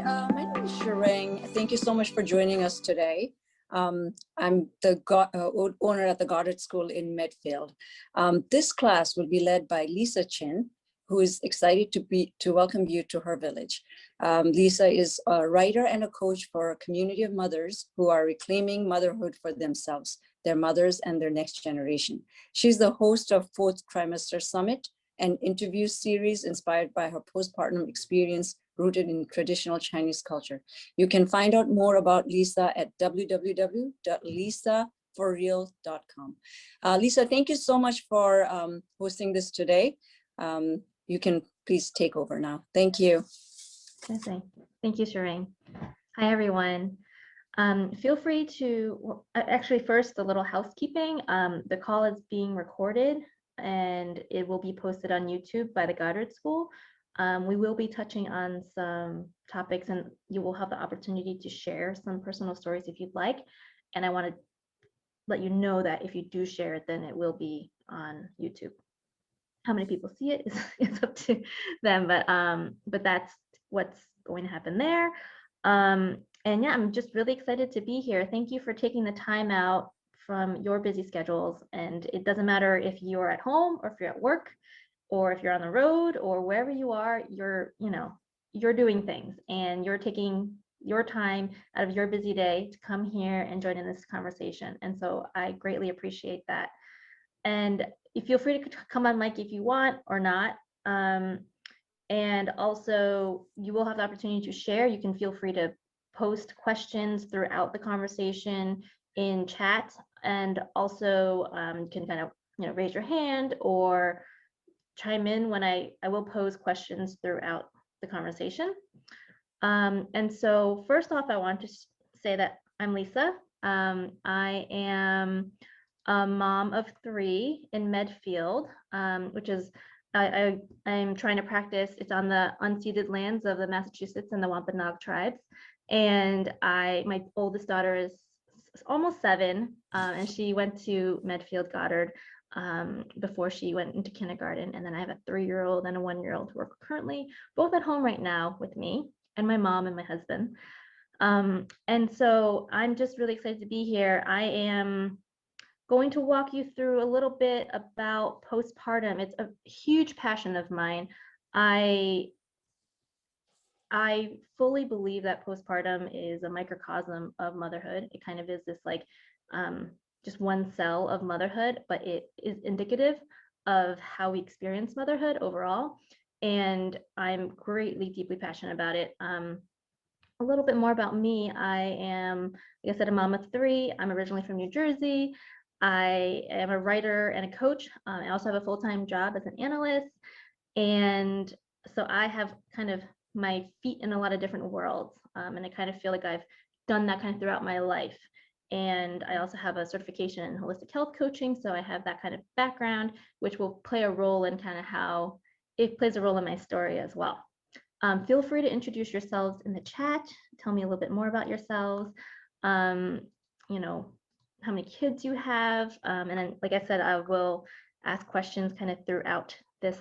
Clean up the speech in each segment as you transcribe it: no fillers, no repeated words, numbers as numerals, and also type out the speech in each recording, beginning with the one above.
my name is Shireen. Thank you so much for joining us today. I'm the owner at the Goddard School in Medfield. This class will be led by Lisa Chin, who is excited to welcome you to her village. Lisa is a writer and a coach for a community of mothers who are reclaiming motherhood for themselves, their mothers, and their next generation. She's the host of Fourth Trimester Summit, an interview series inspired by her postpartum experience rooted in traditional Chinese culture. You can find out more about Lisa at www.lisaforreal.com. Lisa, thank you so much for hosting this today. You can please take over now. Thank you. Okay. Thank you, Shireen. Hi, everyone. Feel free to, actually first, a little housekeeping. The call is being recorded and it will be posted on YouTube by the Goddard School. We will be touching on some topics and you will have the opportunity to share some personal stories if you'd like. And I want to let you know that if you do share it, then it will be on YouTube. How many people see it is up to them, but that's what's going to happen there. And yeah, I'm just really excited to be here. Thank you for taking the time out from your busy schedules. And it doesn't matter if you're at home or if you're at work or if you're on the road or wherever you are, you're doing things and you're taking your time out of your busy day to come here and join in this conversation. And so I greatly appreciate that. And you feel free to come on mic if you want or not. And also you will have the opportunity to share. You can feel free to post questions throughout the conversation in chat. And also you can kind of raise your hand or chime in when I will pose questions throughout the conversation. And so first off, I want to say that I'm Lisa. I am a mom of 3 in Medfield, which is I'm trying to practice. It's on the unceded lands of the Massachusetts and the Wampanoag tribes. And my oldest daughter is almost 7, and she went to Medfield Goddard before she went into kindergarten. And then I have a 3-year-old and a 1-year-old who are currently both at home right now with me and my mom and my husband. And so I'm just really excited to be here. I am going to walk you through a little bit about postpartum. It's a huge passion of mine. I fully believe that postpartum is a microcosm of motherhood. It kind of is this like just one cell of motherhood, but it is indicative of how we experience motherhood overall. And I'm deeply passionate about it. A little bit more about me. I am, like I said, a mom of 3. I'm originally from New Jersey. I am a writer and a coach. I also have a full-time job as an analyst. And so I have kind of my feet in a lot of different worlds. And I kind of feel like I've done that kind of throughout my life. And I also have a certification in holistic health coaching. So I have that kind of background, which will play a role in kind of how it plays a role in my story as well. Feel free to introduce yourselves in the chat. Tell me a little bit more about yourselves. How many kids you have. And then, like I said, I will ask questions kind of throughout this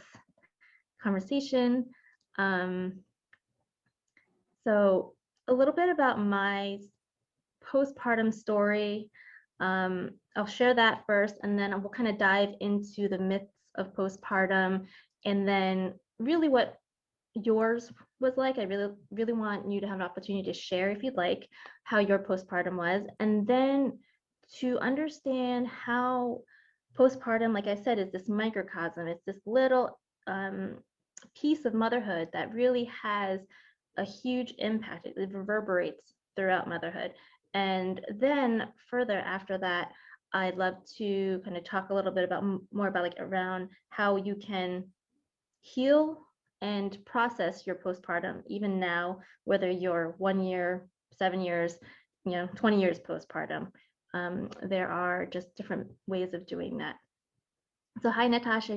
conversation. So a little bit about my postpartum story. I'll share that first, and then we'll kind of dive into the myths of postpartum, and then really what yours was like. I really want you to have an opportunity to share, if you'd like, how your postpartum was, and then to understand how postpartum, like I said, is this microcosm. It's this little piece of motherhood that really has a huge impact. It reverberates throughout motherhood. And then further after that, I'd love to kind of talk a little bit more about around how you can heal and process your postpartum, even now, whether you're 1 year, 7 years, 20 years postpartum. There are just different ways of doing that. So hi, Natasha,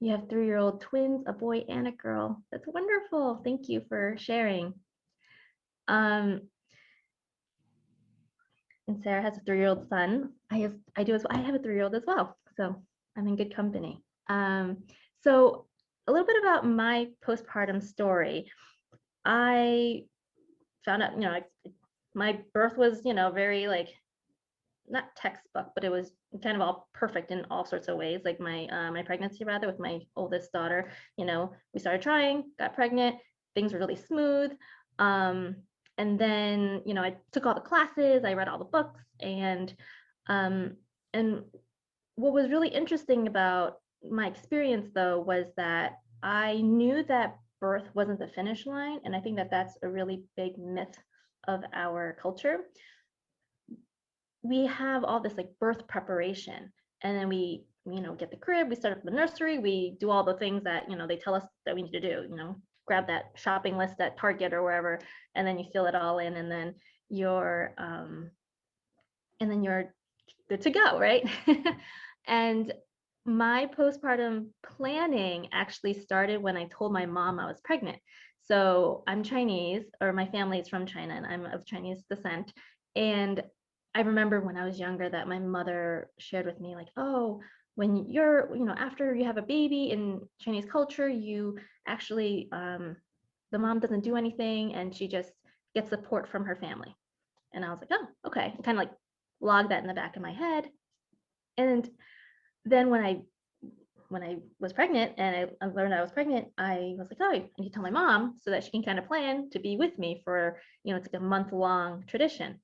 you have 3-year-old twins, a boy and a girl. That's wonderful. Thank you for sharing. And Sarah has a 3-year-old son. I do as well. I have a 3-year-old as well. So I'm in good company. So a little bit about my postpartum story. I found out, my birth was, very like, not textbook, but it was kind of all perfect in all sorts of ways. Like my pregnancy, rather, with my oldest daughter, we started trying, got pregnant, things were really smooth. And then, I took all the classes, I read all the books, um, and what was really interesting about my experience, though, was that I knew that birth wasn't the finish line, and I think that that's a really big myth of our culture. We have all this like birth preparation, and then we get the crib, we start up the nursery, we do all the things that they tell us that we need to do, grab that shopping list at Target or wherever, and then you fill it all in, and then you're good to go, right? And my postpartum planning actually started when I told my mom I was pregnant. So I'm Chinese, or my family is from China, and I'm of Chinese descent. And I remember when I was younger that my mother shared with me, like, oh, when you're, after you have a baby in Chinese culture, you actually, the mom doesn't do anything and she just gets support from her family. And I was like, oh, okay. Kind of like log that in the back of my head. And then when I was pregnant and I learned I was pregnant, I was like, oh, I need to tell my mom so that she can kind of plan to be with me for, it's like a month-long tradition.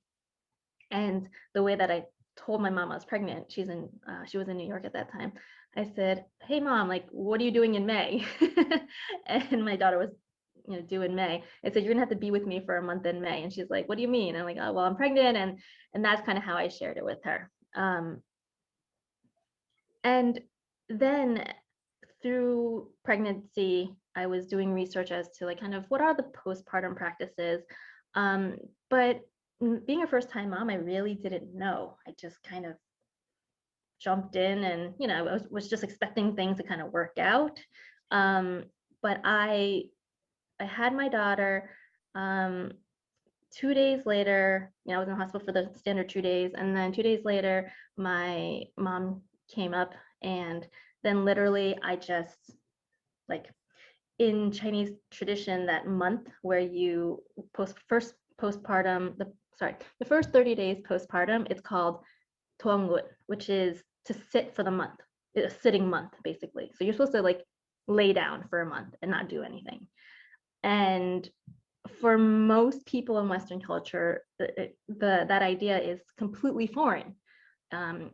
And the way that I told my mom I was pregnant, she was in New York at that time. I said, hey mom, like, what are you doing in May? And my daughter was, due in May. I said, you're gonna have to be with me for a month in May. And she's like, what do you mean? I'm like, oh, well, I'm pregnant. And that's kind of how I shared it with her. And then through pregnancy, I was doing research as to like kind of what are the postpartum practices. But being a first-time mom, I really didn't know. I just kind of jumped in and, I was just expecting things to kind of work out. But I had my daughter. 2 days later, I was in the hospital for the standard 2 days. And then 2 days later, my mom came up, and then literally I just, like, in Chinese tradition, that month where you postpartum, the first 30 days postpartum, it's called tuangut, which is to sit for the month, a sitting month, basically. So you're supposed to like lay down for a month and not do anything. And for most people in Western culture, that idea is completely foreign.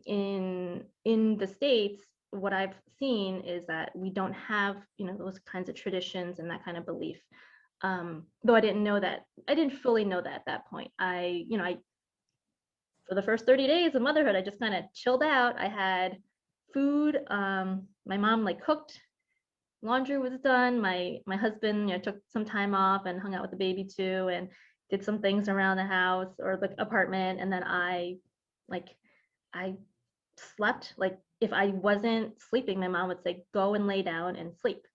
In the States, what I've seen is that we don't have, those kinds of traditions and that kind of belief. Though I didn't fully know that at that point. For the first 30 days of motherhood, I just kind of chilled out. I had food. My mom like cooked. Laundry was done. My husband, took some time off and hung out with the baby too, and did some things around the house or the apartment. And then I slept. Like, if I wasn't sleeping, my mom would say, go and lay down and sleep.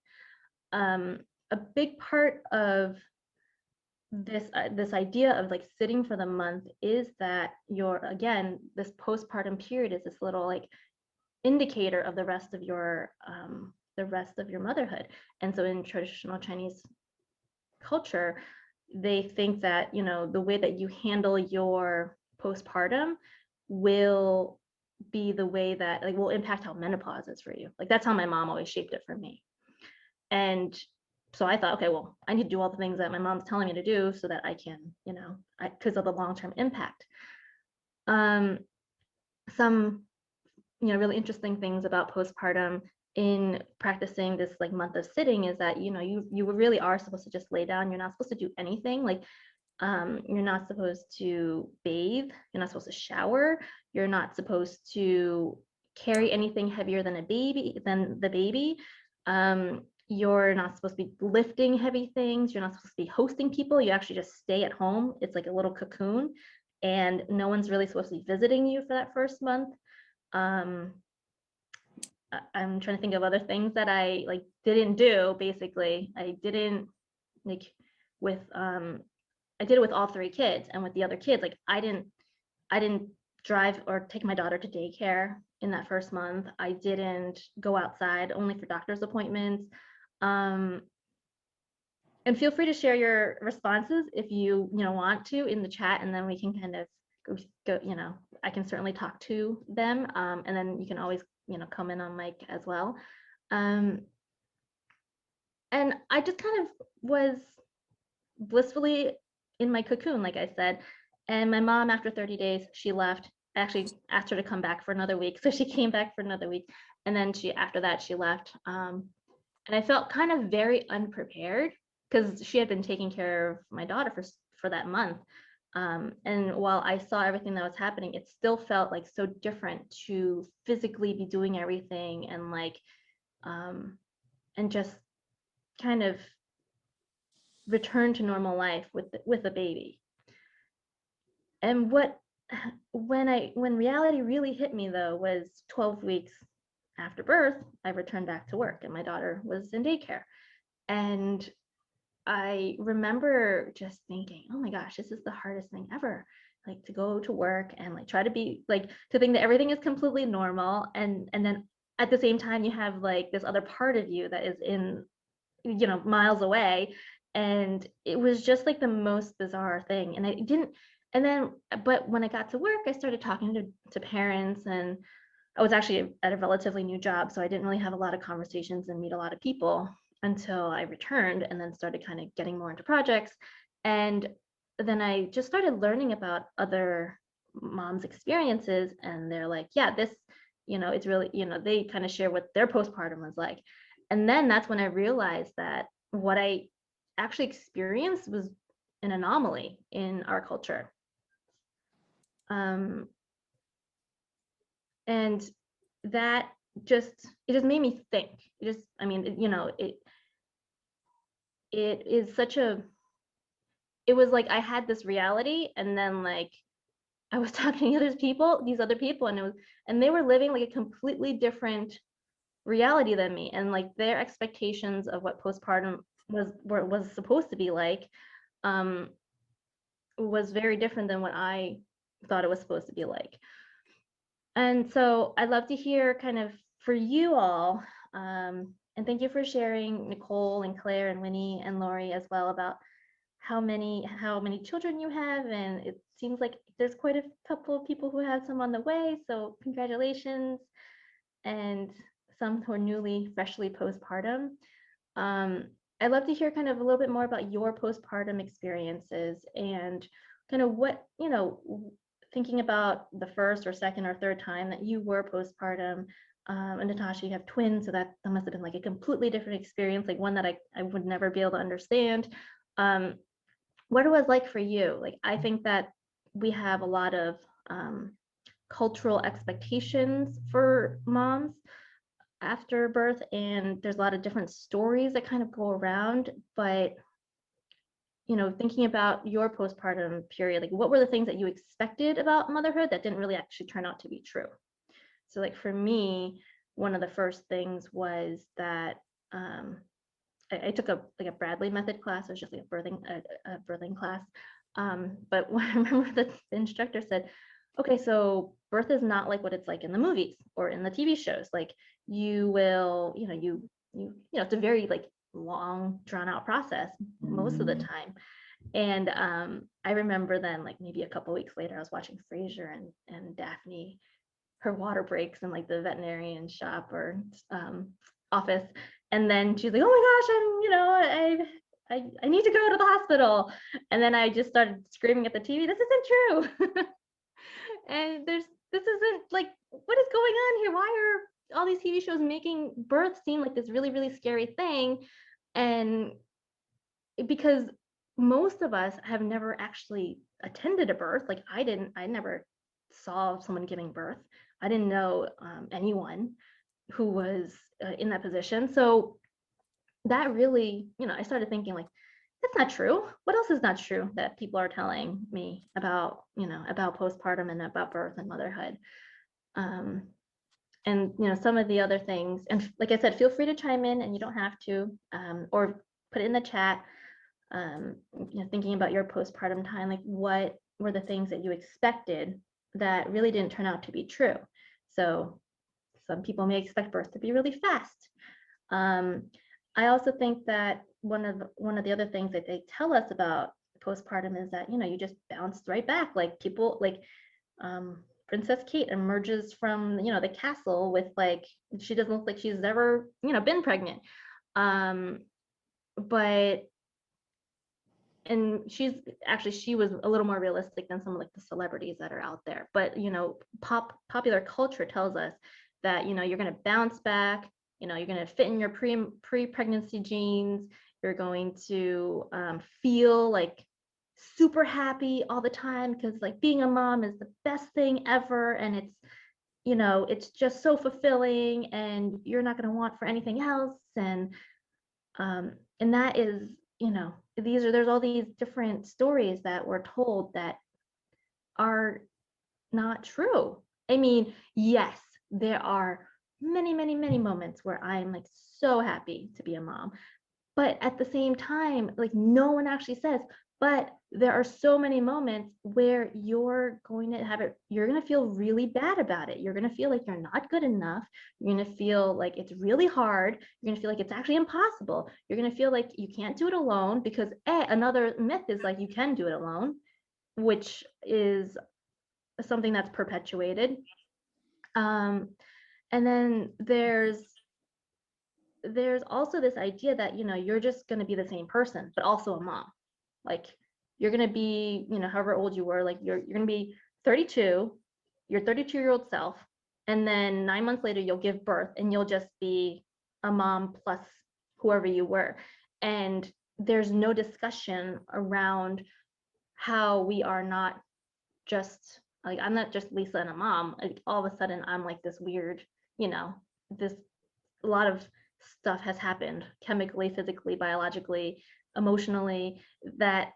A big part of this idea of like sitting for the month is that this postpartum period is this little like indicator of the rest of your motherhood. And so in traditional Chinese culture, they think that the way that you handle your postpartum will be the way that like will impact how menopause is for you. Like, that's how my mom always shaped it for me. And so I thought, okay, well, I need to do all the things that my mom's telling me to do so that I can, because of the long-term impact. Some really interesting things about postpartum in practicing this like month of sitting is that you really are supposed to just lay down. You're not supposed to do anything. Like, you're not supposed to bathe, you're not supposed to shower, you're not supposed to carry anything heavier than the baby. You're not supposed to be lifting heavy things, you're not supposed to be hosting people. You actually just stay at home. It's like a little cocoon, and no one's really supposed to be visiting you for that first month. I'm trying to think of other things that I like didn't do. Basically, I didn't like with I did it with all 3 kids, and with the other kids, like I didn't drive or take my daughter to daycare in that first month. I didn't go outside, only for doctor's appointments. And feel free to share your responses if you want to in the chat, and then we can kind of go, I can certainly talk to them, and then you can always come in on mic as well. And I just kind of was blissfully in my cocoon, like I said. And my mom, after 30 days, she left. I actually asked her to come back for another week, so she came back for another week, and then after that she left. And I felt kind of very unprepared because she had been taking care of my daughter for that month. And while I saw everything that was happening, it still felt like so different to physically be doing everything and like and just kind of return to normal life with a baby. And when reality really hit me though was 12 weeks after birth, I returned back to work and my daughter was in daycare. And I remember just thinking, oh my gosh, this is the hardest thing ever. Like to go to work and like try to be like to think that everything is completely normal, and then at the same time you have like this other part of you that is in miles away. And it was just like the most bizarre thing. And I didn't and then but when I got to work, I started talking to parents, and I was actually at a relatively new job, so I didn't really have a lot of conversations and meet a lot of people until I returned, and then started kind of getting more into projects. And then I just started learning about other moms' experiences, and they're like, yeah, this, it's really, they kind of share what their postpartum was like. And then that's when I realized that what I actually experienced was an anomaly in our culture. And that it just made me think. It is such a, it was like I had this reality, and then like I was talking to these other people, and they were living like a completely different reality than me, and like their expectations of what postpartum was supposed to be like was very different than what I thought it was supposed to be like. And so I'd love to hear kind of for you all, and thank you for sharing, Nicole and Claire and Winnie and Lori as well, about how many children you have. And it seems like there's quite a couple of people who have some on the way, so congratulations. And some who are freshly postpartum. I'd love to hear kind of a little bit more about your postpartum experiences, and kind of what, thinking about the first or second or third time that you were postpartum. And Natasha, you have twins, so that must have been like a completely different experience, like one that I would never be able to understand. What it was like for you. Like, I think that we have a lot of cultural expectations for moms after birth, and there's a lot of different stories that kind of go around. But thinking about your postpartum period, like what were the things that you expected about motherhood that didn't really actually turn out to be true? So like for me, one of the first things was that I took a Bradley method class. It was just like a birthing class. But I remember the instructor said, okay, so birth is not like what it's like in the movies or in the TV shows. Like you will, it's a very like long drawn out process most of the time. And I remember then, like maybe a couple weeks later, I was watching Frasier, and Daphne, her water breaks in like the veterinarian shop or office, and then she's like, oh my gosh, I need to go to the hospital. And then I just started screaming at the TV, this isn't true. And this isn't like, what is going on here? Why are all these TV shows making birth seem like this really, really scary thing? And because most of us have never actually attended a birth. Like I never saw someone giving birth. I didn't know anyone who was in that position. So that really, I started thinking like, that's not true. What else is not true that people are telling me about, about postpartum and about birth and motherhood? And some of the other things, and like I said, feel free to chime in, and you don't have to, or put it in the chat. Thinking about your postpartum time, like what were the things that you expected that really didn't turn out to be true? So some people may expect birth to be really fast. I also think that one of the other things that they tell us about postpartum is that, you just bounce right back. Like people like Princess Kate emerges from, the castle with like, she doesn't look like she's ever, been pregnant. But and she was a little more realistic than some of like the celebrities that are out there. But popular culture tells us that you're going to bounce back, you're going to fit in your pre-pregnancy genes, you're going to feel like super happy all the time, because like being a mom is the best thing ever, and it's just so fulfilling, and you're not going to want for anything else. And that is, there's all these different stories that we're told that are not true. I mean, yes, there are many, many, many moments where I'm like so happy to be a mom, but at the same time, like no one actually says, but there are so many moments where you're going to feel really bad about it. You're going to feel like you're not good enough. You're going to feel like it's really hard. You're going to feel like it's actually impossible. You're going to feel like you can't do it alone, because another myth is like you can do it alone, which is something that's perpetuated. And then there's also this idea that, you're just going to be the same person, but also a mom. Like you're going to be, however old you were, like you're going to be 32, your 32-year-old self. And then 9 months later, you'll give birth and you'll just be a mom plus whoever you were. And there's no discussion around how we are not just like, I'm not just Lisa and a mom. Like all of a sudden I'm like this weird, this, a lot of stuff has happened chemically, physically, biologically, emotionally, that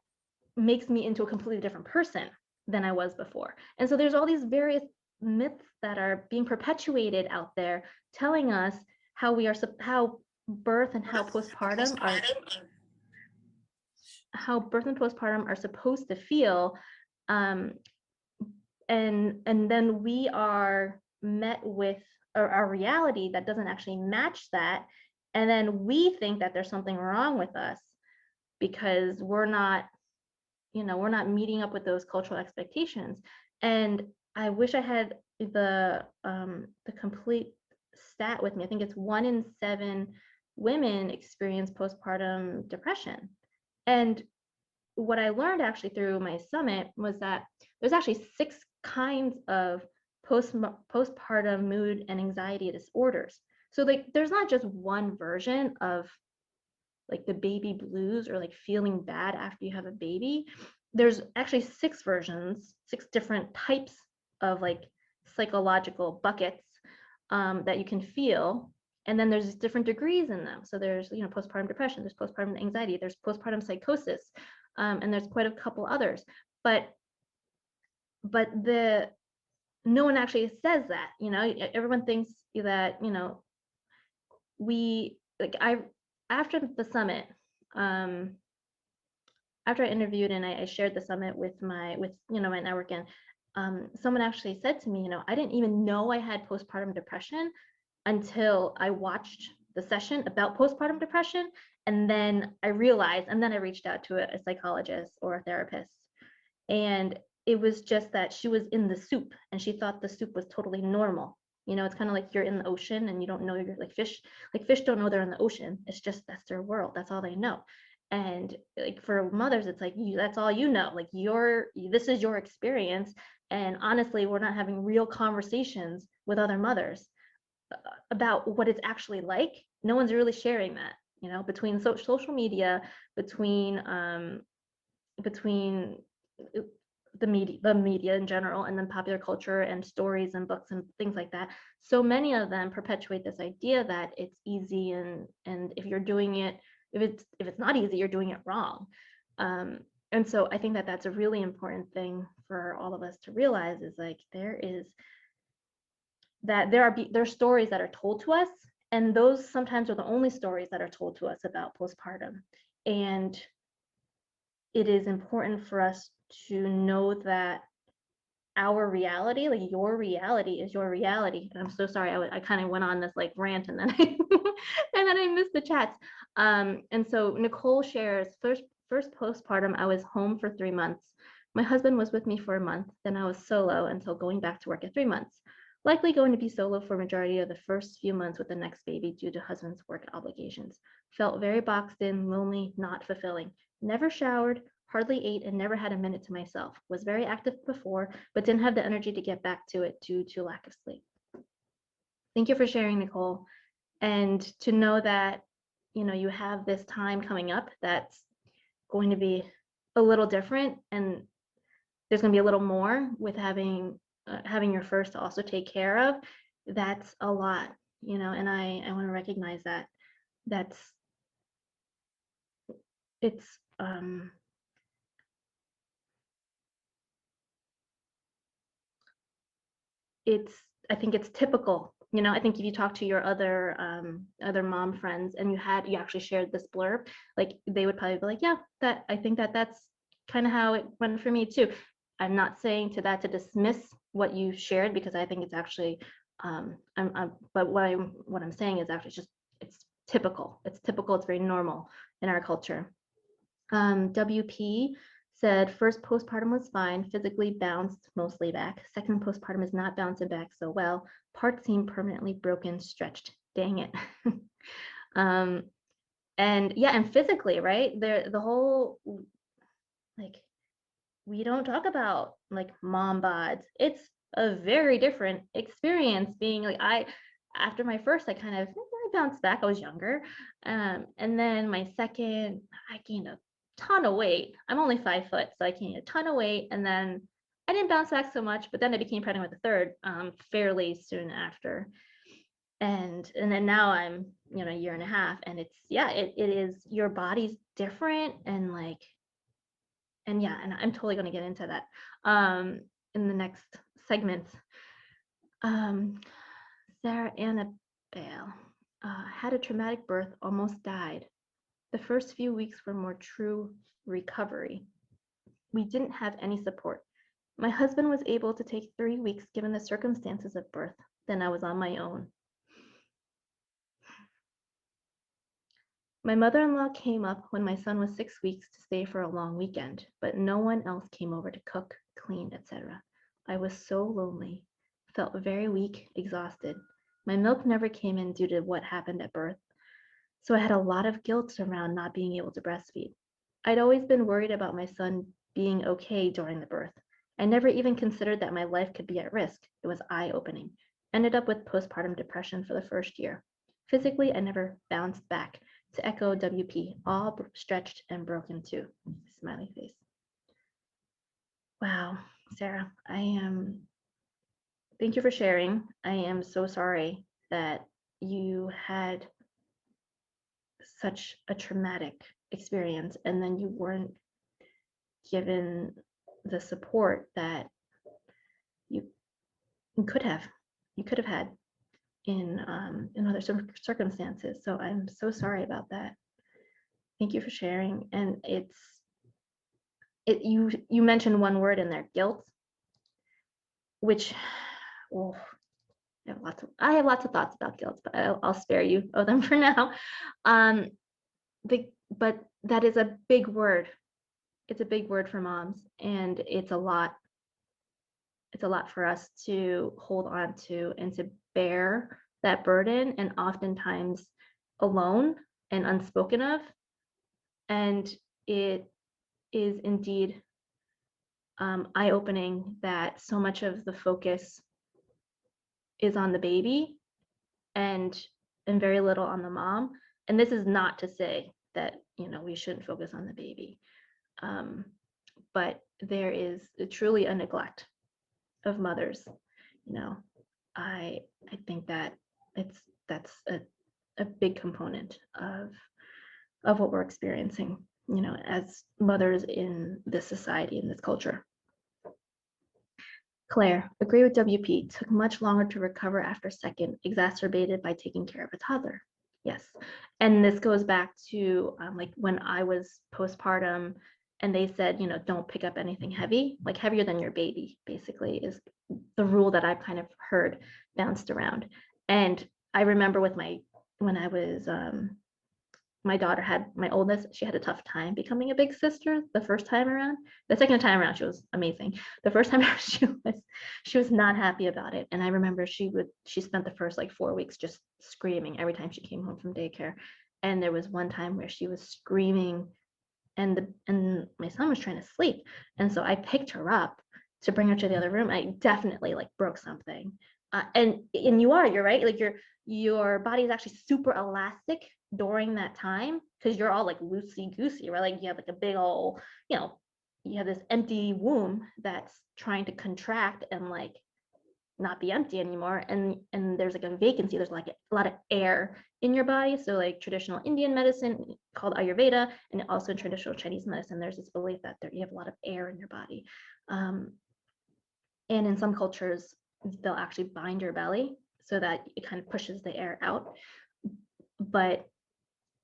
makes me into a completely different person than I was before. And so there's all these various myths that are being perpetuated out there, telling us how birth and postpartum are supposed to feel. And then we are met with our reality that doesn't actually match that. And then we think that there's something wrong with us because we're not meeting up with those cultural expectations. And I wish I had the complete stat with me. I think it's 1 in 7 women experience postpartum depression. And what I learned actually through my summit was that there's actually 6 kinds of postpartum mood and anxiety disorders. So like there's not just one version of like the baby blues or like feeling bad after you have a baby. There's actually 6 versions, 6 different types of like psychological buckets that you can feel. And then there's different degrees in them. So there's, postpartum depression, there's postpartum anxiety, there's postpartum psychosis, and there's quite a couple others. But no one actually says that, everyone thinks that, after the summit, after I interviewed and I shared the summit with my network, and someone actually said to me, I didn't even know I had postpartum depression until I watched the session about postpartum depression. And then I realized, and then I reached out to a psychologist or a therapist. And it was just that she was in the soup and she thought the soup was totally normal. It's kind of like you're in the ocean and you don't know you're like fish don't know they're in the ocean. It's just, that's their world. That's all they know. And like for mothers, it's like, that's all you know, like this is your experience. And honestly, we're not having real conversations with other mothers about what it's actually like. No one's really sharing that, between social media, between the media in general, and then popular culture and stories and books and things like that. So many of them perpetuate this idea that it's easy, and if you're doing it, if it's not easy, you're doing it wrong. And so I think that that's a really important thing for all of us to realize, is like there are stories that are told to us, and those sometimes are the only stories that are told to us about postpartum. And it is important for us to know that our reality, like your reality is your reality. And I'm so sorry, I kind of went on this like rant and then I missed the chats. And so Nicole shares, first postpartum, I was home for 3 months. My husband was with me for a month, then I was solo until going back to work at 3 months. Likely going to be solo for majority of the first few months with the next baby due to husband's work obligations. Felt very boxed in, lonely, not fulfilling. Never showered, hardly ate, and never had a minute to myself. Was very active before, but didn't have the energy to get back to it due to lack of sleep. Thank you for sharing, Nicole. And to know that, you know, you have this time coming up that's going to be a little different, and there's going to be a little more with having your first to also take care of. That's a lot, you know, and I want to recognize that it's I think it's typical. You know, I think if you talk to your other mom friends and you actually shared this blurb, like they would probably be like, yeah, that I think that's kind of how it went for me too. I'm not saying to dismiss what you shared, because I think it's actually but what I'm saying is actually just it's typical. It's typical. It's very normal in our culture. WP said first postpartum was fine, physically bounced mostly back. Second postpartum is not bouncing back so well. Parts seem permanently broken, stretched. Dang it. And yeah, and physically, right? The whole, like, we don't talk about like mom bods. It's a very different experience being like, after my first, I bounced back. I was younger. And then my second, I gained a ton of weight. I'm only 5 foot, so I gained a ton of weight. And then I didn't bounce back so much, but then I became pregnant with the third fairly soon after. And then now I'm, you know, a year and a half, and it's, yeah, it is, your body's different, and like, and yeah, and I'm totally going to get into that in the next segments. Sarah Annabelle had a traumatic birth, almost died. The first few weeks were more true recovery. We didn't have any support. My husband was able to take 3 weeks given the circumstances of birth. Then I was on my own. My mother-in-law came up when my son was 6 weeks to stay for a long weekend, but no one else came over to cook, clean, etc. I was so lonely, felt very weak, exhausted. My milk never came in due to what happened at birth, so I had a lot of guilt around not being able to breastfeed. I'd always been worried about my son being okay during the birth. I never even considered that my life could be at risk. It was eye-opening. Ended up with postpartum depression for the first year. Physically, I never bounced back. To echo WP, all stretched and broken too. Smiley face. Wow, Sarah, thank you for sharing. I am so sorry that you had such a traumatic experience and then you weren't given the support that you could have had in other circumstances. So I'm so sorry about that. Thank you for sharing. And you mentioned one word in there, guilt, which, well, I have lots of thoughts about guilt, but I'll spare you of them for now. But that is a big word. It's a big word for moms, and it's a lot. It's a lot for us to hold on to and to bear that burden, and oftentimes alone and unspoken of. And it is indeed eye-opening that so much of the focus is on the baby and very little on the mom. And this is not to say that, you know, we shouldn't focus on the baby, but there is truly a neglect of mothers. You know, I think that that's a big component of what we're experiencing, you know, as mothers in this society, in this culture. Claire, agree with WP, took much longer to recover after second, exacerbated by taking care of a toddler. Yes, and this goes back to like when I was postpartum And they said, don't pick up anything heavy, like heavier than your baby, basically, is the rule that I've kind of heard bounced around. And I remember when I was, my daughter had my oldest, she had a tough time becoming a big sister the first time around. The second time around, she was amazing. The first time around, she was not happy about it. And I remember she spent the first like 4 weeks just screaming every time she came home from daycare. And there was one time where she was screaming and my son was trying to sleep. And so I picked her up to bring her to the other room. I definitely like broke something. And you're right. Like your body is actually super elastic during that time because you're all like loosey goosey, right? Like you have like a big old, you have this empty womb that's trying to contract and like not be empty anymore, and there's like a vacancy, there's like a lot of air in your body. So like traditional Indian medicine called Ayurveda, and also in traditional Chinese medicine, there's this belief that you have a lot of air in your body, and in some cultures they'll actually bind your belly so that it kind of pushes the air out. But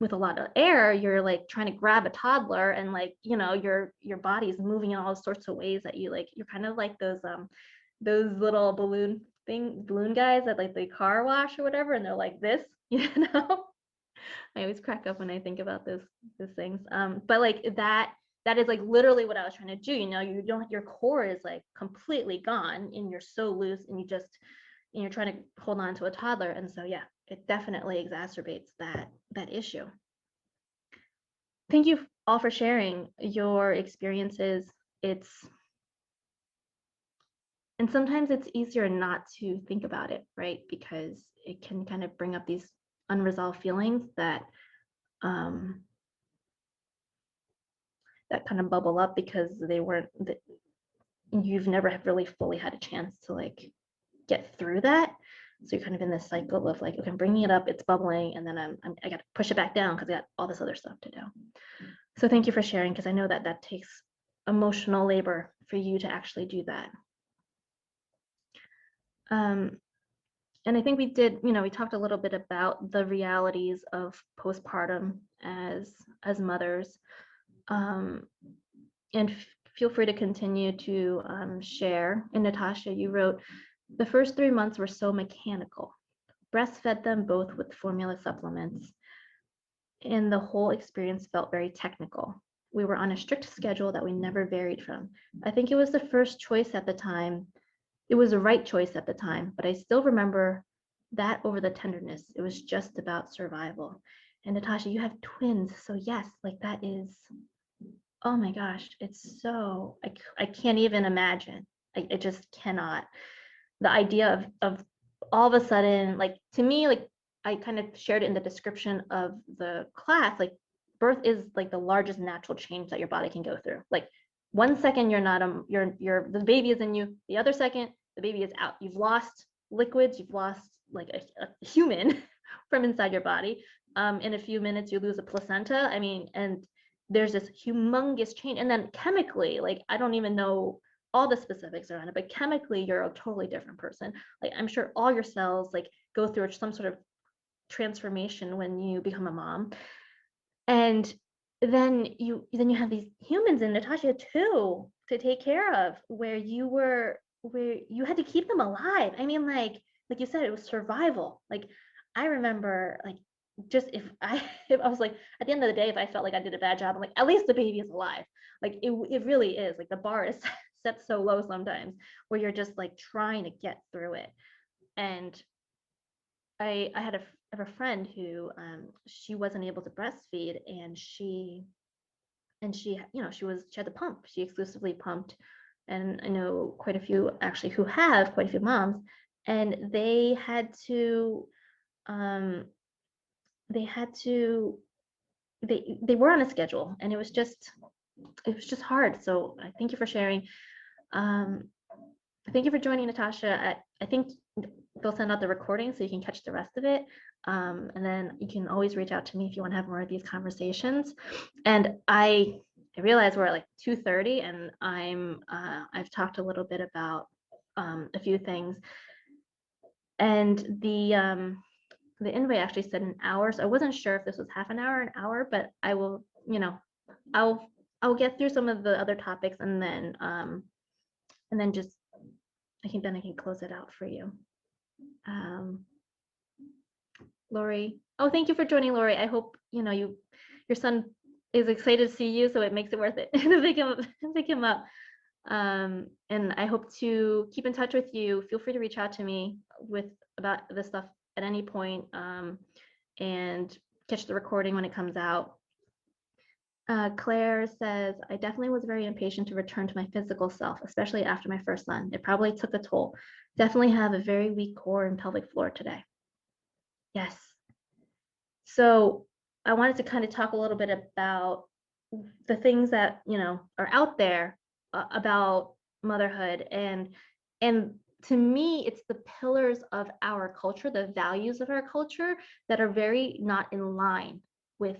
with a lot of air, you're like trying to grab a toddler, and like your body's moving in all sorts of ways that you're kind of like those little balloon guys at like the car wash or whatever, and they're like this. I always crack up when I think about those things. But like that is like literally what I was trying to do. Your core is like completely gone and you're so loose, and you're trying to hold on to a toddler. And so yeah, it definitely exacerbates that issue. Thank you all for sharing your experiences. And sometimes it's easier not to think about it, right? Because it can kind of bring up these unresolved feelings that kind of bubble up because you've never really fully had a chance to like get through that. So you're kind of in this cycle of like, okay, I'm bringing it up, it's bubbling, and then I got to push it back down because I got all this other stuff to do. So thank you for sharing, because I know that takes emotional labor for you to actually do that. And I think we did, we talked a little bit about the realities of postpartum as mothers. And feel free to continue to share. And Natasha, you wrote, the first 3 months were so mechanical. Breastfed them both with formula supplements, and the whole experience felt very technical. We were on a strict schedule that we never varied from. I think it was the first choice at the time. It was the right choice at the time, but I still remember that over the tenderness. It was just about survival. And Natasha, you have twins, so yes, like that is, oh my gosh, it's so, I can't even imagine. I just cannot. The idea of all of a sudden, like to me, like I kind of shared it in the description of the class, like birth is like the largest natural change that your body can go through. Like 1 second you're not the baby is in you, the other second the baby is out. You've lost liquids, you've lost like a human from inside your body. In a few minutes you lose a placenta. I mean, and there's this humongous change. And then chemically, like I don't even know all the specifics around it, but chemically you're a totally different person. Like I'm sure all your cells like go through some sort of transformation when you become a mom. And then you have these humans in Natasha too to take care of, where you had to keep them alive. I mean, like you said, it was survival. Like I remember, like just if I was like, at the end of the day, if I felt like I did a bad job, I'm like, at least the baby is alive. Like it really is, like the bar is set so low sometimes, where you're just like trying to get through it. And I have a friend who she wasn't able to breastfeed, and she had the pump. She exclusively pumped. And I know quite a few actually who have quite a few moms, and they were on a schedule, and it was just hard. So thank you for sharing. Thank you for joining, Natasha. I think they'll send out the recording so you can catch the rest of it. And then you can always reach out to me if you want to have more of these conversations. And I realize we're at like 2:30, and I've talked a little bit about a few things. And the invite actually said an hour, so I wasn't sure if this was half an hour or an hour, but I will, I'll I'll get through some of the other topics and then just I can close it out for you. Lori, oh, thank you for joining, Lori. I hope your son is excited to see you, so it makes it worth it to pick him up. And I hope to keep in touch with you. Feel free to reach out to me about this stuff at any point, and catch the recording when it comes out. Claire says, I definitely was very impatient to return to my physical self, especially after my first son. It probably took a toll. Definitely have a very weak core and pelvic floor today. Yes. So I wanted to kind of talk a little bit about the things that, are out there about motherhood. And to me, it's the pillars of our culture, the values of our culture that are very not in line with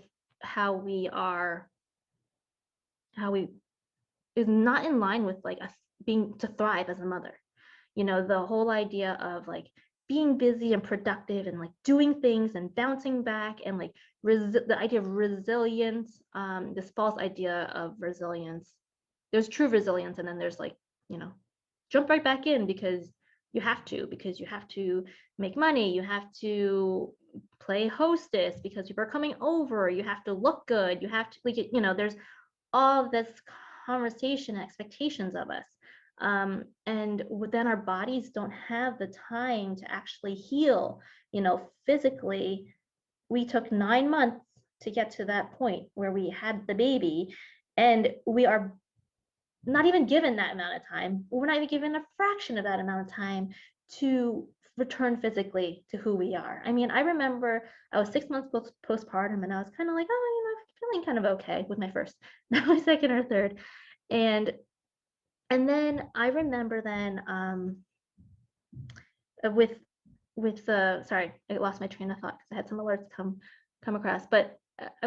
is not in line with like us being to thrive as a mother. The whole idea of like being busy and productive and like doing things and bouncing back and like the idea of resilience, this false idea of resilience. There's true resilience, and then there's like, jump right back in because you have to make money, you have to play hostess because people are coming over, you have to look good, you have to like, there's all this conversation and expectations of us. And then our bodies don't have the time to actually heal, physically. We took 9 months to get to that point where we had the baby, and we are not even given that amount of time. We're not even given a fraction of that amount of time to return physically to who we are. I mean, I remember I was 6 months postpartum, and I was kind of like, oh, feeling kind of okay with my first, not my second or third. And then I remember then with the, sorry, I lost my train of thought because I had some alerts come across, but I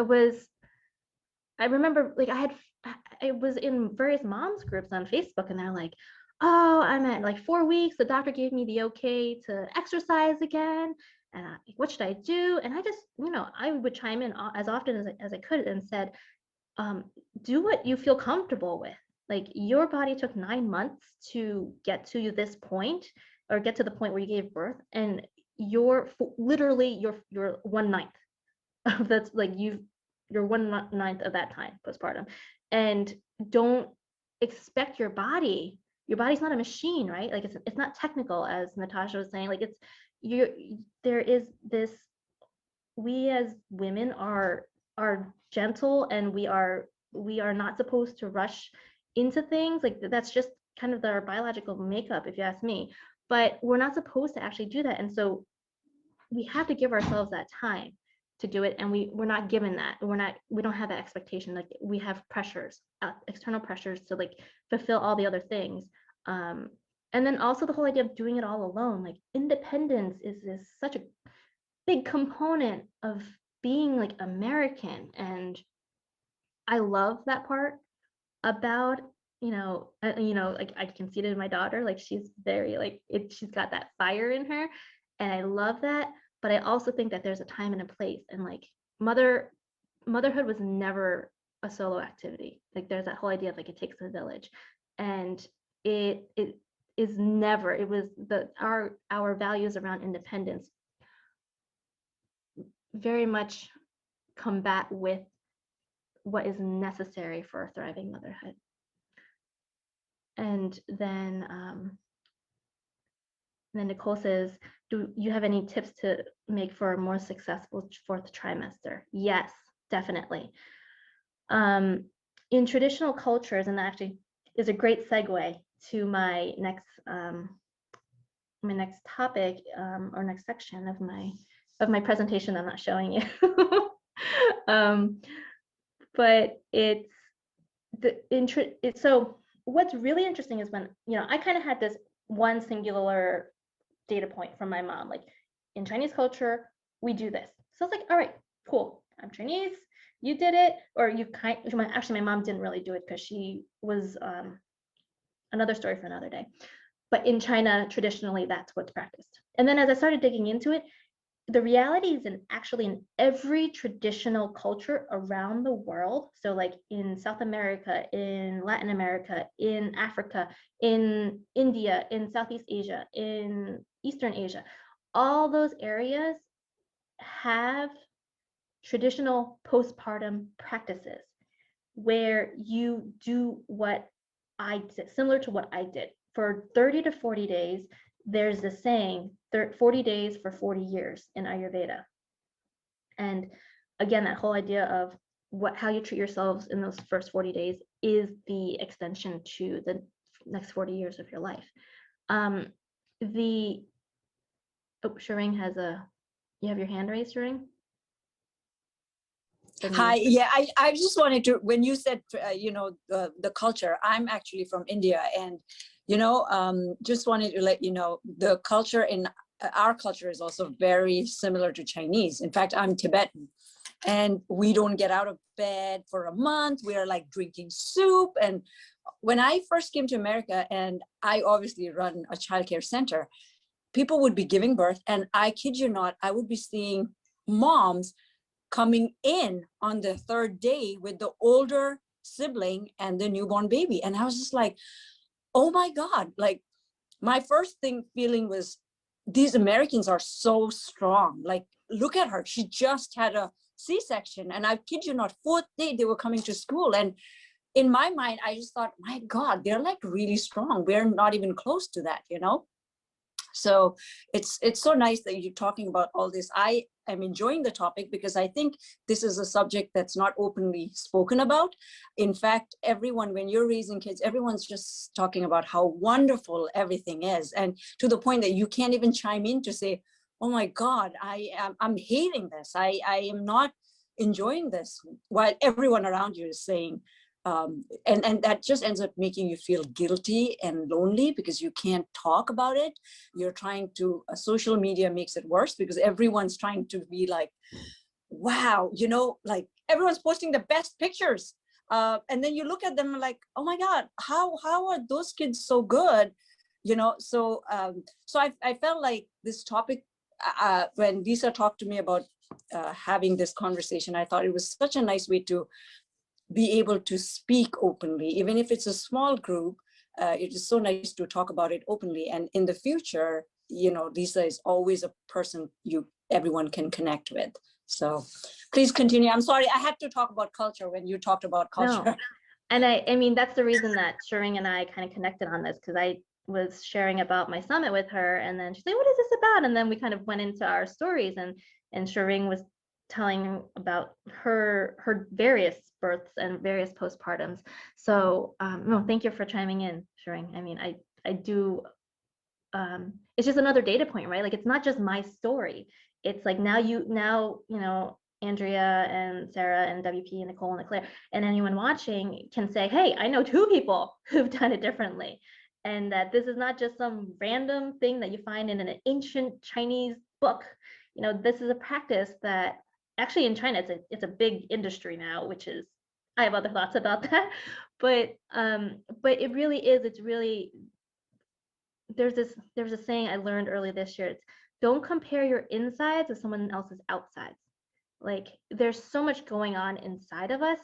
remember like I was in various moms groups on Facebook, and they're like, oh, I'm at like 4 weeks. The doctor gave me the okay to exercise again. And what should I do? And I just, I would chime in as often as I could and said, do what you feel comfortable with. Like your body took 9 months to get to this point, or get to the point where you gave birth, and you're literally you're 1/9 of that's like you're 1/9 of that time postpartum. And don't expect your body's not a machine, right? Like it's not technical, as Natasha was saying. Like there is this, we as women are gentle, and we are not supposed to rush into things. Like that's just kind of our biological makeup, if you ask me. But we're not supposed to actually do that, and so we have to give ourselves that time to do it, and we're not given that. We don't have that expectation. Like we have pressures, external pressures to like fulfill all the other things. And then also the whole idea of doing it all alone. Like independence is such a big component of being like American, and I love that part about like I can see it in my daughter. Like she's very like she's got that fire in her, and I love that. But I also think that there's a time and a place, and like motherhood was never a solo activity. Like there's that whole idea of like it takes a village, and it is never. It was our values around independence very much combat with what is necessary for a thriving motherhood. And then Nicole says, do you have any tips to make for a more successful 4th trimester? Yes, definitely. In traditional cultures, and that actually is a great segue to my next topic, or next section of my presentation I'm not showing you. But so what's really interesting is when, I kind of had this one singular data point from my mom, like in Chinese culture, we do this. So I was like, all right, cool. I'm Chinese. You did it. Or actually, my mom didn't really do it because she was another story for another day. But in China, traditionally, that's what's practiced. And then as I started digging into it, the reality is actually in every traditional culture around the world. So like in South America, in Latin America, in Africa, in India, in Southeast Asia, in Eastern Asia, all those areas have traditional postpartum practices where you do what I did, similar to what I did. For 30 to 40 days, there's the saying, 40 days for 40 years in Ayurveda. And again, that whole idea of how you treat yourselves in those first 40 days is the extension to the next 40 years of your life. Shireen you have your hand raised, Shireen? Hi, yeah, I just wanted to, when you said, the culture, I'm actually from India, and, just wanted to let you know, the culture in our culture is also very similar to Chinese. In fact, I'm Tibetan, and we don't get out of bed for a month. We are like drinking soup. And when I first came to America, and I obviously run a childcare center, people would be giving birth, and I kid you not, I would be seeing moms coming in on the third day with the older sibling and the newborn baby. And I was just like, oh my God, like my first feeling was, these Americans are so strong. Like, look at her. She just had a C-section. And I kid you not, fourth day they were coming to school. And in my mind, I just thought, my God, they're like really strong. We're not even close to that, So it's so nice that you're talking about all this. I am enjoying the topic because I think this is a subject that's not openly spoken about. In fact, everyone, when you're raising kids, everyone's just talking about how wonderful everything is. And to the point that you can't even chime in to say, oh my God, I'm hating this. I am not enjoying this, while everyone around you is saying, and that just ends up making you feel guilty and lonely because you can't talk about it. You're trying to, social media makes it worse because everyone's trying to be like, wow, like everyone's posting the best pictures. And then you look at them like, oh my God, how are those kids so good? So I felt like this topic, when Lisa talked to me about having this conversation, I thought it was such a nice way to be able to speak openly, even if it's a small group. It is so nice to talk about it openly. And in the future, Lisa is always a person everyone can connect with. So please continue. I'm sorry, I had to talk about culture when you talked about culture. No. And I mean, that's the reason that Shireen and I kind of connected on this, because I was sharing about my summit with her, and then she's like, what is this about? And then we kind of went into our stories, and Shireen was telling about her various births and various postpartums. So no, thank you for chiming in, Shireen. I mean, I do, it's just another data point, right? Like, it's not just my story. It's like now Andrea and Sarah and WP and Nicole and Claire and anyone watching can say, hey, I know 2 people who've done it differently. And that this is not just some random thing that you find in an ancient Chinese book. This is a practice that actually in China, it's a big industry now, which is, I have other thoughts about that. But it really is, it's really, there's a saying I learned early this year. It's, don't compare your insides with someone else's outsides. Like, there's so much going on inside of us,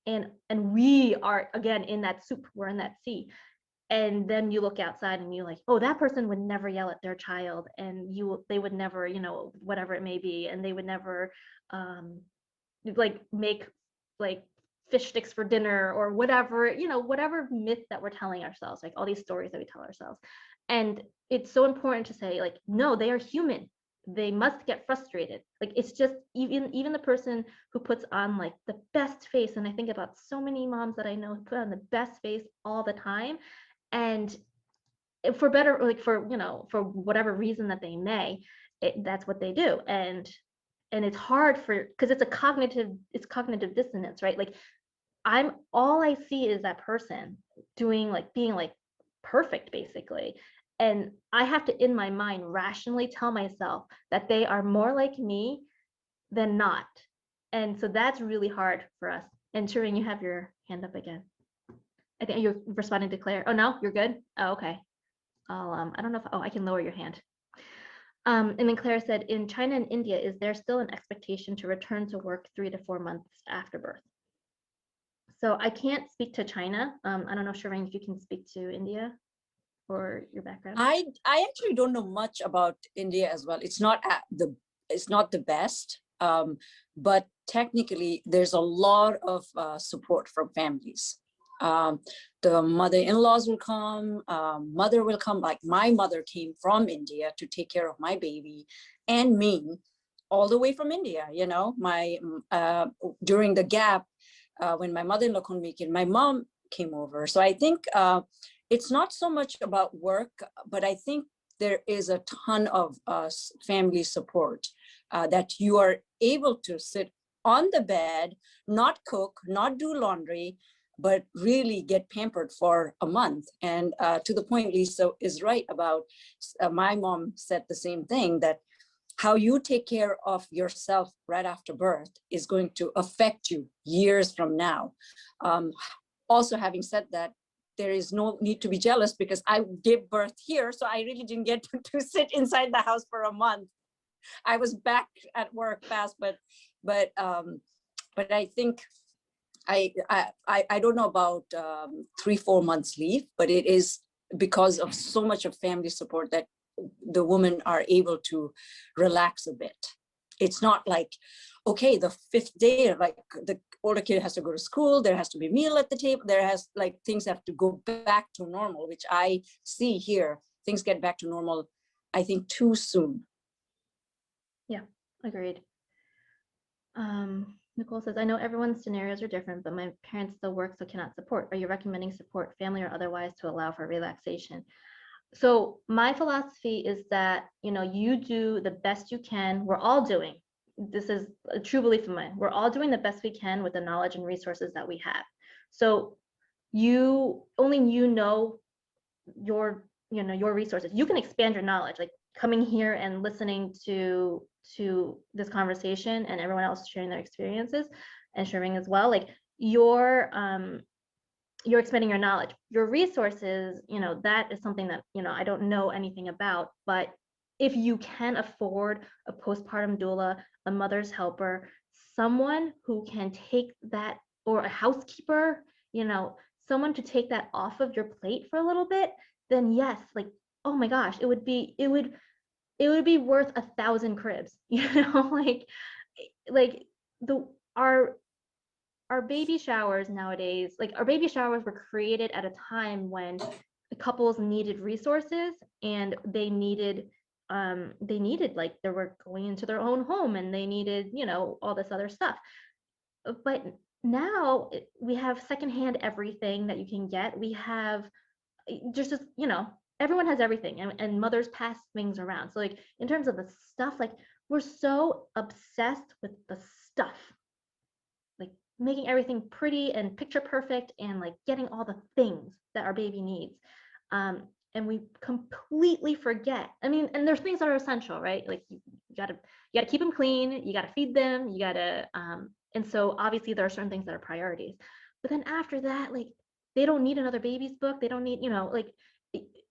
and we are, again, in that soup, we're in that sea. And then you look outside and you're like, oh, that person would never yell at their child, and they would never, whatever it may be, and they would never like make like fish sticks for dinner or whatever, whatever myth that we're telling ourselves, like all these stories that we tell ourselves. And it's so important to say, like, no, they are human. They must get frustrated. Like, it's just, even the person who puts on like the best face, and I think about so many moms that I know who put on the best face all the time, and for better, like, for for whatever reason that they may, that's what they do. And it's hard because it's cognitive dissonance, right? Like, all I see is that person being like perfect, basically. And I have to, in my mind, rationally tell myself that they are more like me than not. And so that's really hard for us. And Shireen, you have your hand up again. I think you're responding to Claire. Oh no, you're good. Oh, okay. I don't know if, I can lower your hand. And then Claire said, in China and India, is there still an expectation to return to work 3 to 4 months after birth? So I can't speak to China. I don't know, Shireen, if you can speak to India or your background. I actually don't know much about India as well. It's not the best, but technically there's a lot of support from families. The mother-in-laws will come, mother will come. Like my mother came from India to take care of my baby and me, all the way from India. You know, during the gap when my mother-in-law couldn't make it, my mom came over. So I think it's not so much about work, but I think there is a ton of family support that you are able to sit on the bed, not cook, not do laundry, but really get pampered for a month. And to the point Lisa is right about, my mom said the same thing, that how you take care of yourself right after birth is going to affect you years from now. Also, having said that, there is no need to be jealous because I gave birth here. So I really didn't get to sit inside the house for a month. I was back at work fast, but I think I don't know about 3-4 months leave, but it is because of so much of family support that the women are able to relax a bit. It's not like, okay, the 5th day, like the older kid has to go to school, there has to be a meal at the table, things have to go back to normal, which I see here. Things get back to normal, I think, too soon. Yeah, agreed. Nicole says, I know everyone's scenarios are different, but my parents still work, so cannot support. Are you recommending support, family or otherwise, to allow for relaxation? So my philosophy is that, you do the best you can. We're all doing, this is a true belief of mine, we're all doing the best we can with the knowledge and resources that we have. So only you know your resources. You can expand your knowledge, like coming here and listening to this conversation and everyone else sharing their experiences and sharing as well. Like you're expanding your knowledge, your resources, that is something that, I don't know anything about. But if you can afford a postpartum doula, a mother's helper, someone who can take that, or a housekeeper, someone to take that off of your plate for a little bit, then yes, like, oh my gosh, it would be worth 1,000 cribs, like our baby showers nowadays, like our baby showers were created at a time when the couples needed resources, and they needed like, they were going into their own home and they needed, all this other stuff. But now we have secondhand everything that you can get. We have just, everyone has everything, and mothers pass things around. So like in terms of the stuff, like we're so obsessed with the stuff, like making everything pretty and picture perfect and like getting all the things that our baby needs. And we completely forget. I mean, and there's things that are essential, right? Like you gotta keep them clean, you gotta feed them, you gotta, and so obviously there are certain things that are priorities. But then after that, like they don't need another baby's book. They don't need, like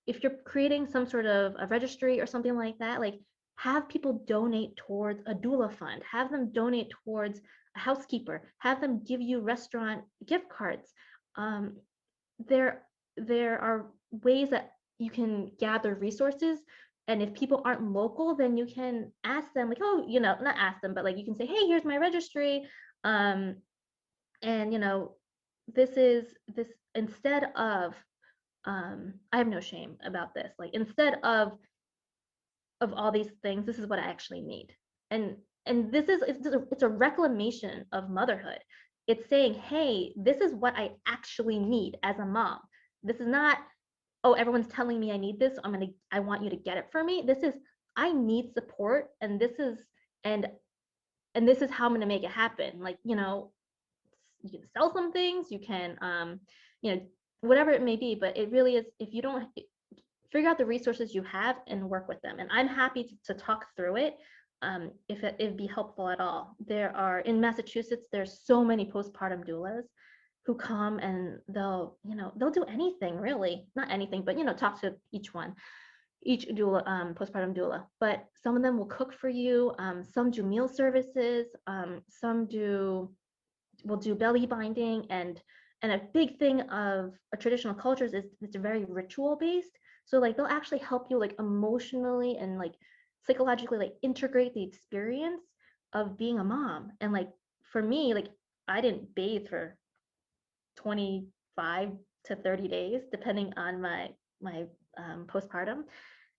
if you're creating some sort of a registry or something like that, like have people donate towards a doula fund, have them donate towards a housekeeper, have them give you restaurant gift cards. There are ways that you can gather resources, and if people aren't local, then you can ask them, like, oh, not ask them, but like you can say, hey, here's my registry, and this instead of, I have no shame about this, like instead of all these things, this is what I actually need. And this is, it's a reclamation of motherhood. It's saying, hey, this is what I actually need as a mom. This is not, oh, everyone's telling me I need this, so I want you to get it for me. This is, I need support, and this is, and this is how I'm going to make it happen. Like, you can sell some things, you can, whatever it may be, but it really is, if you don't figure out the resources you have and work with them. And I'm happy to talk through it, if it'd be helpful at all. There are, in Massachusetts, there's so many postpartum doulas who come, and they'll do anything, really, not anything, but talk to each one. each doula, postpartum doula, but some of them will cook for you. Some do meal services. Some will do belly binding, and a big thing of a traditional cultures is it's very ritual based. So like they'll actually help you like emotionally and like psychologically like integrate the experience of being a mom. And like for me, like I didn't bathe for 25 to 30 days, depending on my postpartum.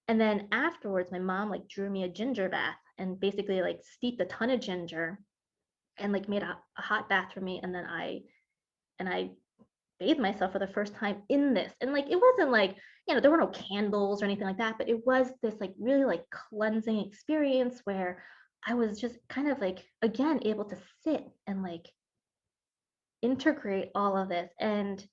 And then afterwards, my mom like drew me a ginger bath and basically like steeped a ton of ginger and like made a hot bath for me. And then I bathed myself for the first time in this. And like it wasn't like, you know, there were no candles or anything like that, but it was this like really like cleansing experience where I was just kind of like again able to sit and like integrate all of this. And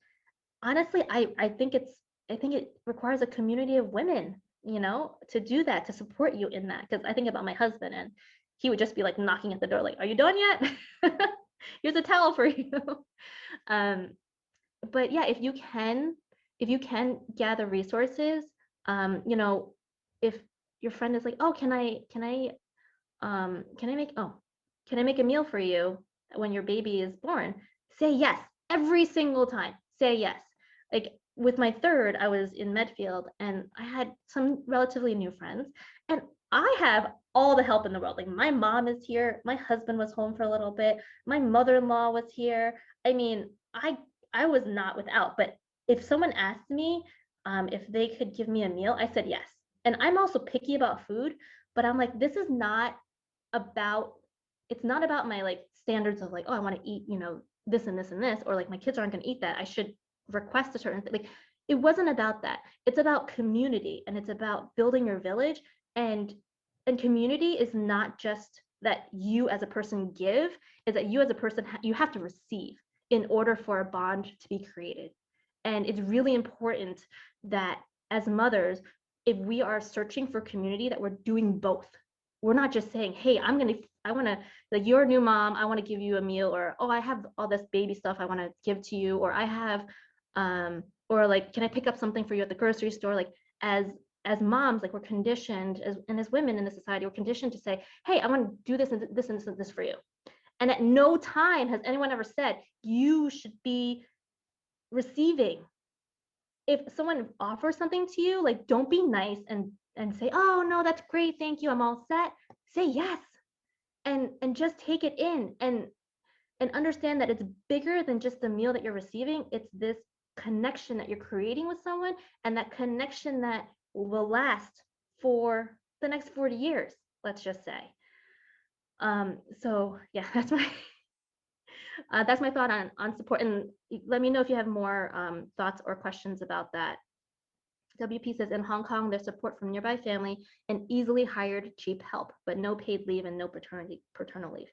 honestly, I think it requires a community of women, you know, to do that, to support you in that. Because I think about my husband, and he would just be like knocking at the door, like, "Are you done yet? Here's a towel for you." um, but yeah, if you can gather resources, you know, if your friend is like, "Oh, can I make can I make a meal for you when your baby is born?" Say yes every single time. Say yes. Like with my third, I was in Medfield and I had some relatively new friends, and I have all the help in the world. Like my mom is here, my husband was home for a little bit, my mother-in-law was here. I mean, I was not without, but if someone asked me if they could give me a meal, I said yes. And I'm also picky about food, but I'm like, this is not about, it's not about my like standards of like, oh, I want to eat, you know, this and this and this, or like my kids aren't going to eat that, I should request a certain thing. Like it wasn't about that. It's about community, and it's about building your village. and and community is not just that you as a person give, is that you as a person you have to receive in order for a bond to be created. And it's really important that as mothers, if we are searching for community, that we're doing both. We're not just saying, hey, I want to, like, you're a new mom, I want to give you a meal, or oh, I have all this baby stuff I want to give to you, or I have or like, can I pick up something for you at the grocery store? Like as moms, like we're conditioned as women in the society, we're conditioned to say, hey, I want to do this and this and this and this for you. And at no time has anyone ever said you should be receiving. If someone offers something to you, like don't be nice and say, oh no, that's great, thank you, I'm all set. Say yes, and just take it in, and understand that it's bigger than just the meal that you're receiving. It's this connection that you're creating with someone, and that connection that will last for the next 40 years, let's just say. So yeah, that's my thought on support. And let me know if you have more thoughts or questions about that. WP says, in Hong Kong, there's support from nearby family and easily hired cheap help, but no paid leave and no paternal leave.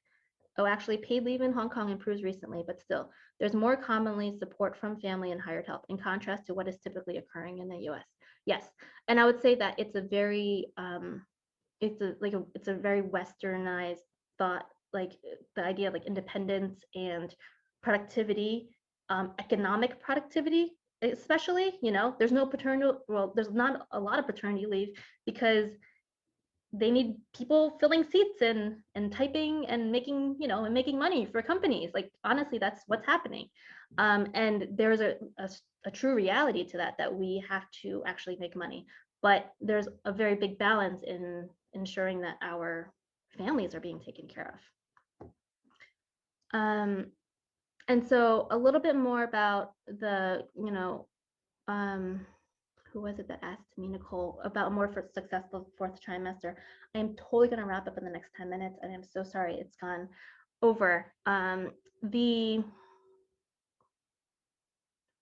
Oh, actually, paid leave in Hong Kong improves recently, but still, there's more commonly support from family and hired help, in contrast to what is typically occurring in the US. Yes, and I would say that it's a very, it's a very westernized thought, like the idea of like independence and productivity, economic productivity, especially, you know, there's no paternal, well, there's not a lot of paternity leave because they need people filling seats and typing and making, you know, and making money for companies. Like honestly, that's what's happening. And there's a true reality to that, that we have to actually make money, but there's a very big balance in ensuring that our families are being taken care of. And so a little bit more about the, you know, who was it that asked me, Nicole, about more for successful fourth trimester? I am totally going to wrap up in the next 10 minutes, and I'm so sorry it's gone over.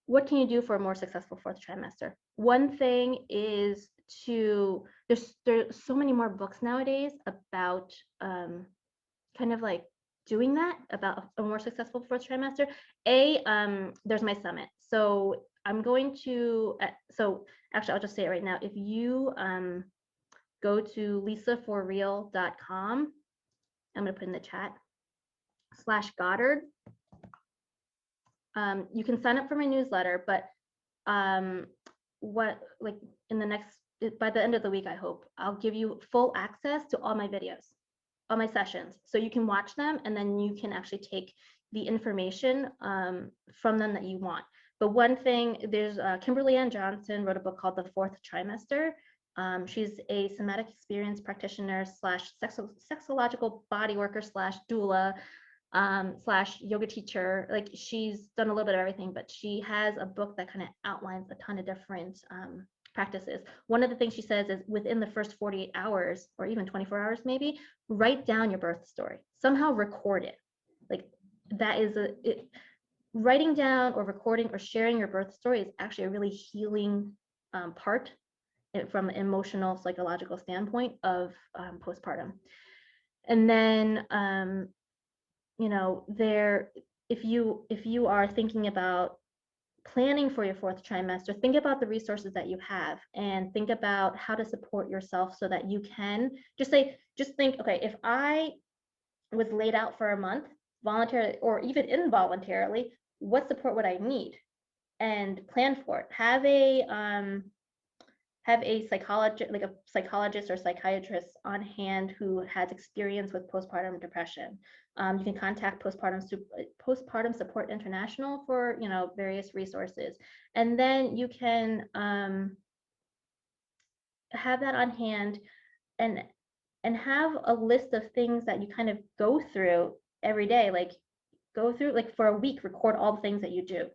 What can you do for a more successful fourth trimester? One thing is there's so many more books nowadays about kind of like doing that, about a more successful fourth trimester. There's my summit. So I'm going to, so actually, I'll just say it right now. If you go to lisaforreal.com, I'm going to put in the chat, /Goddard. You can sign up for my newsletter, but what, like in the next by the end of the week, I hope I'll give you full access to all my videos, all my sessions, so you can watch them, and then you can actually take the information from them that you want. But one thing, there's Kimberly Ann Johnson wrote a book called The Fourth Trimester. She's a somatic experience practitioner slash sexological body worker slash doula slash yoga teacher. Like, she's done a little bit of everything, but she has a book that kind of outlines a ton of different practices. One of the things she says is within the first 48 hours or even 24 hours, maybe, write down your birth story, somehow record it. Like, that is writing down or recording or sharing your birth story is actually a really healing part from an emotional, psychological standpoint of postpartum. And then, you know, if you are thinking about planning for your fourth trimester, think about the resources that you have and think about how to support yourself so that you can just think, okay, if I was laid out for a month, voluntarily or even involuntarily, what support would I need? And plan for it. Have a psychologist, like a psychologist or psychiatrist on hand who has experience with postpartum depression. You can contact Postpartum Support International for, you know, various resources. And then you can have that on hand and have a list of things that you kind of go through every day. Like, go through, like, for a week, record all the things that you do.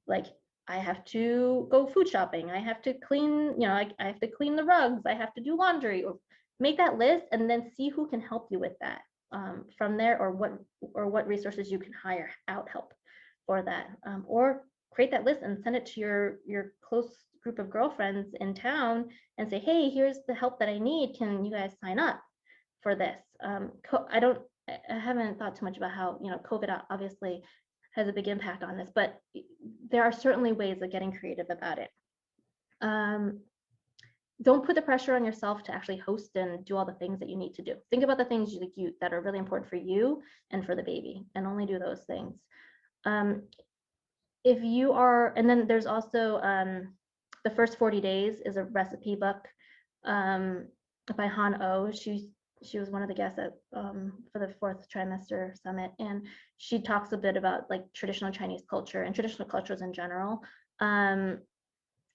Like, I have to go food shopping, I have to clean, you know, I have to clean the rugs, I have to do laundry. Or make that list and then see who can help you with that from there, or what resources you can hire out help for that, or create that list and send it to your close group of girlfriends in town and say, hey, here's the help that I need, can you guys sign up for this? I haven't thought too much about how, you know, COVID obviously has a big impact on this, but there are certainly ways of getting creative about it. Don't put the pressure on yourself to actually host and do all the things that you need to do. Think about the things that are really important for you and for the baby, and only do those things. If you are, and then there's also The First 40 Days is a recipe book by Han Oh. She was one of the guests at for the fourth trimester summit, and she talks a bit about like traditional Chinese culture and traditional cultures in general.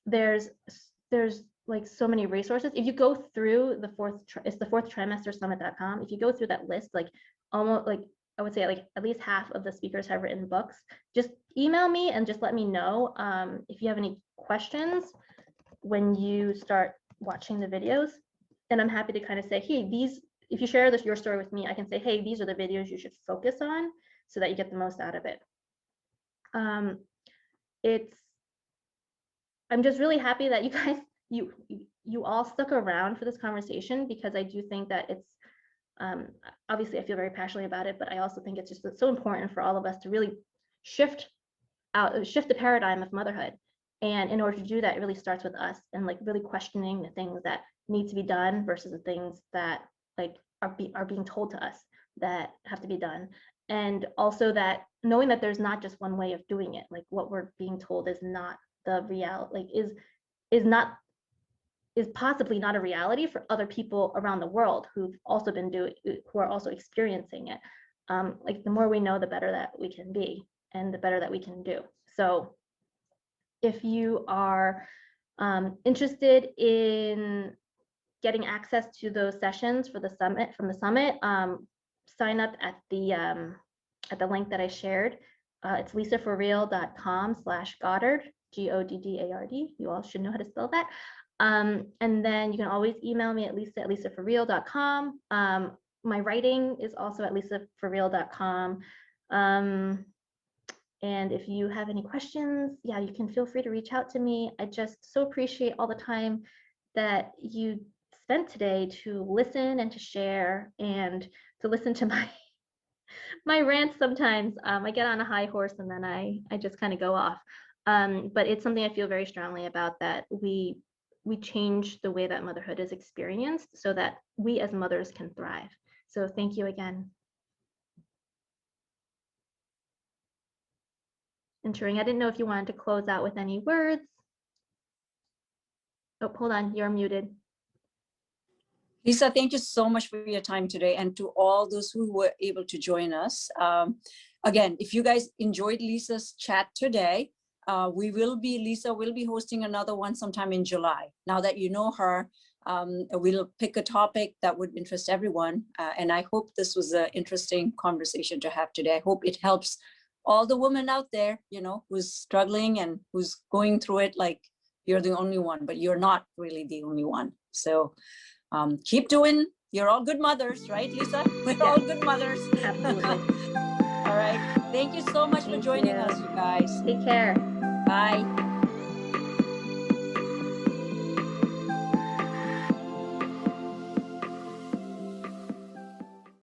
There's like so many resources. If you go through it's the fourth trimester summit.com. If you go through that list, like almost like I would say like at least half of the speakers have written books. Just email me and just let me know if you have any questions when you start watching the videos. And I'm happy to kind of say, hey, if you share your story with me, I can say, hey, these are the videos you should focus on so that you get the most out of it. I'm just really happy that you guys, you all stuck around for this conversation, because I do think that it's, obviously I feel very passionately about it, but I also think it's just so important for all of us to really shift the paradigm of motherhood. And in order to do that, it really starts with us, and like really questioning the things that need to be done versus the things that like are being told to us that have to be done. And also that knowing that there's not just one way of doing it, like what we're being told is not the reality, like is possibly not a reality for other people around the world who are also experiencing it. Like the more we know, the better that we can be and the better that we can do. So if you are interested in getting access to those sessions for the summit, sign up at the link that I shared. It's lisaforreal.com/Goddard, Goddard. You all should know how to spell that. And then you can always email me at lisa@lisaforreal.com. My writing is also at lisaforreal.com. And if you have any questions, yeah, you can feel free to reach out to me. I just so appreciate all the time that you spent today to listen and to share and to listen to my rants sometimes. I get on a high horse and then I just kind of go off. But it's something I feel very strongly about, that we change the way that motherhood is experienced so that we as mothers can thrive. So thank you again. And Turing, I didn't know if you wanted to close out with any words. Oh, hold on, you're muted. Lisa, thank you so much for your time today, and to all those who were able to join us. Again, if you guys enjoyed Lisa's chat today, Lisa will be hosting another one sometime in July. Now that you know her, we'll pick a topic that would interest everyone. And I hope this was an interesting conversation to have today. I hope it helps all the women out there, you know, who's struggling and who's going through it like you're the only one, but you're not really the only one. So keep doing. You're all good mothers, right, Lisa? We're all good mothers. Absolutely. All right. Thank you so much for joining us, you guys. Take care. Bye.